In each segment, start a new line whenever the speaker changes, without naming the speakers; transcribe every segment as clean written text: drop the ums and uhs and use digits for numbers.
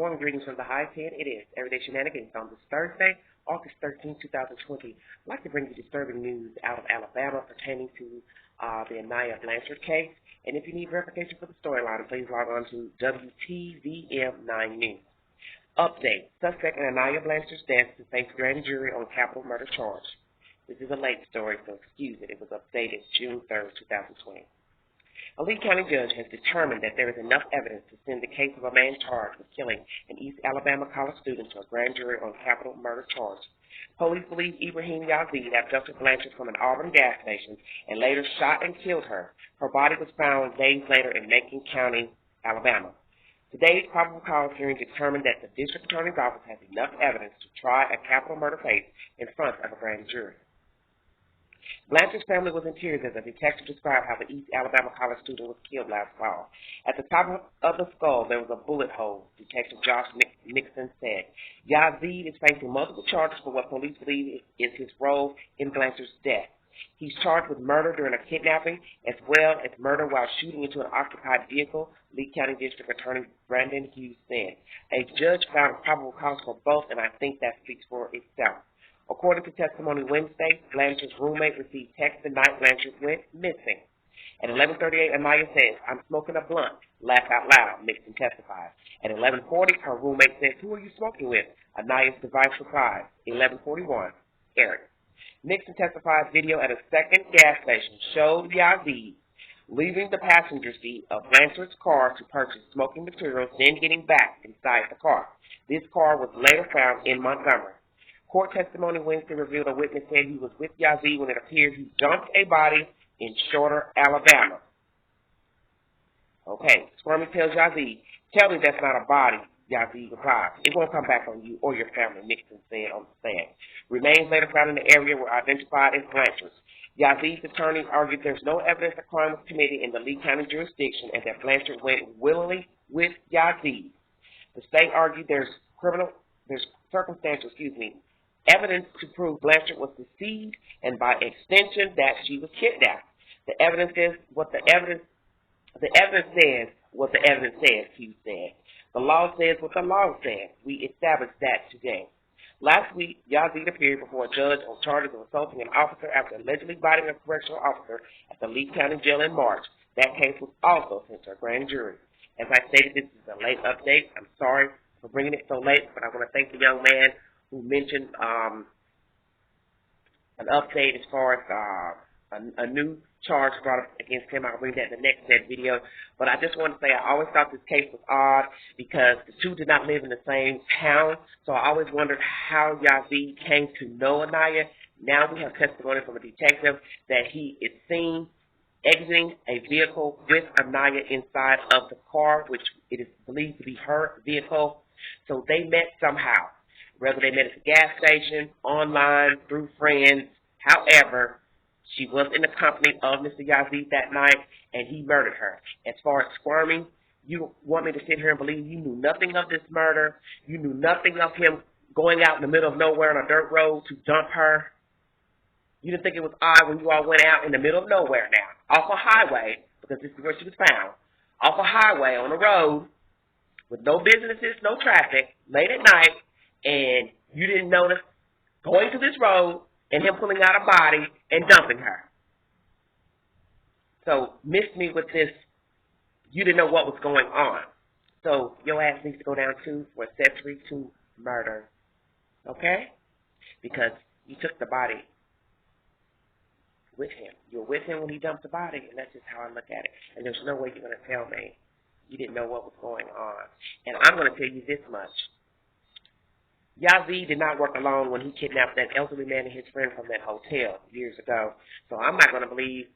Warm greetings from the high 10. It is Everyday Shenanigans on this Thursday, August 13, 2020. I'd like to bring you disturbing news out of Alabama pertaining to the Anaya Blanchard case. And if you need verification for the storyline, please log on to WTVM9 News. Update. Suspect in Anaya Blanchard's death to face grand jury on capital murder charge. This is a late story, so excuse it. It was updated June 3rd, 2020. A Lee County judge has determined that there is enough evidence to send the case of a man charged with killing an East Alabama college student to a grand jury on capital murder charge. Police believe Ibraheem Zayeeds abducted Blanchard from an Auburn gas station and later shot and killed her. Her body was found days later in Macon County, Alabama. Today's probable cause hearing determined that the district attorney's office has enough evidence to try a capital murder case in front of a grand jury. Blanchard's family was in tears as a detective described how the East Alabama college student was killed last fall. At the top of the skull, there was a bullet hole, Detective Josh Nixon said. Yazeed is facing multiple charges for what police believe is his role in Blanchard's death. He's charged with murder during a kidnapping as well as murder while shooting into an occupied vehicle, Lee County District Attorney Brandon Hughes said. A judge found probable cause for both, and I think that speaks for itself. According to testimony Wednesday, Blanchard's roommate received text the night Blanchard went missing. At 11:38, Anaya says, "I'm smoking a blunt." Laugh out loud, Nixon testifies. At 11:40, her roommate says, "Who are you smoking with?" Anaya's device replies. 11:41, Eric. Nixon testifies video at a second gas station showed Yazeed leaving the passenger seat of Blanchard's car to purchase smoking materials, then getting back inside the car. This car was later found in Montgomery. Court testimony Wednesday revealed a witness said he was with Yazeed when it appeared he dumped a body in Shorter, Alabama. Okay, Squirmy tells Yazeed, "Tell me that's not a body," Yazeed replies. "It won't come back on you or your family," Nixon said on the stand. Remains later found in the area were identified as Blanchard's. Yazeed's attorney argued there's no evidence the crime was committed in the Lee County jurisdiction and that Blanchard went willingly with Yazeed. The state argued there's circumstantial, evidence to prove Blanchard was deceived and by extension that she was kidnapped. The evidence says what the evidence says, Hughes said. The law says what the law says. We established that today. Last week, Yazeed appeared before a judge on charges of assaulting an officer after allegedly biting a correctional officer at the Lee County Jail in March. That case was also sent to a grand jury. As I stated, this is a late update. I'm sorry for bringing it so late, but I want to thank the young man who mentioned an update as far as a new charge brought up against him. I'll read that in the next video. But I just want to say I always thought this case was odd because the two did not live in the same town. So I always wondered how Yazeed came to know Anaya. Now we have testimony from a detective that he is seen exiting a vehicle with Anaya inside of the car, which it is believed to be her vehicle. So they met somehow. Whether they met at the gas station, online, through friends, however, she was in the company of Mr. Yazeed that night, and he murdered her. As far as squirming, you want me to sit here and believe you knew nothing of this murder? You knew nothing of him going out in the middle of nowhere on a dirt road to dump her? You didn't think it was odd when you all went out in the middle of nowhere now, off a highway, because this is where she was found, off a highway on a road with no businesses, no traffic, late at night, and you didn't notice going to this road and him pulling out a body and dumping her. So, missed me with this, you didn't know what was going on. So, your ass needs to go down too for accessory to murder. Okay? Because you took the body with him. You were with him when he dumped the body, and that's just how I look at it. And there's no way you're going to tell me you didn't know what was going on. And I'm going to tell you this much. Yazeed did not work alone when he kidnapped that elderly man and his friend from that hotel years ago. So I'm not going to believe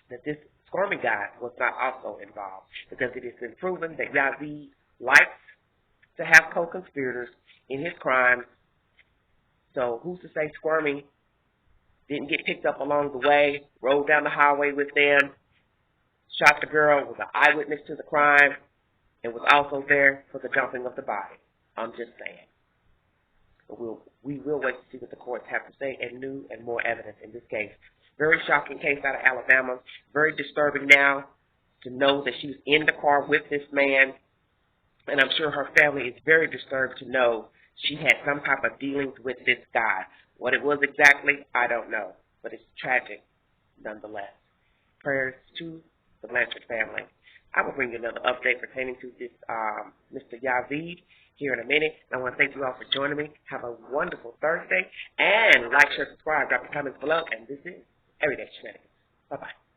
that this squirmy guy was not also involved, because it has been proven that Yazeed likes to have co-conspirators in his crimes. So who's to say Squirmy didn't get picked up along the way, rode down the highway with them, shot the girl, was an eyewitness to the crime, and was also there for the dumping of the body. I'm just saying. But we will wait to see what the courts have to say and new and more evidence in this case. Very shocking case out of Alabama. Very disturbing now to know that she was in the car with this man. And I'm sure her family is very disturbed to know she had some type of dealings with this guy. What it was exactly, I don't know. But it's tragic nonetheless. Prayers to the Blanchard family. I will bring you another update pertaining to this Mr. Yazeed here in a minute. And I want to thank you all for joining me. Have a wonderful Thursday. And like, share, subscribe, drop your comments below. And this is Everyday Shenanigans. Bye-bye.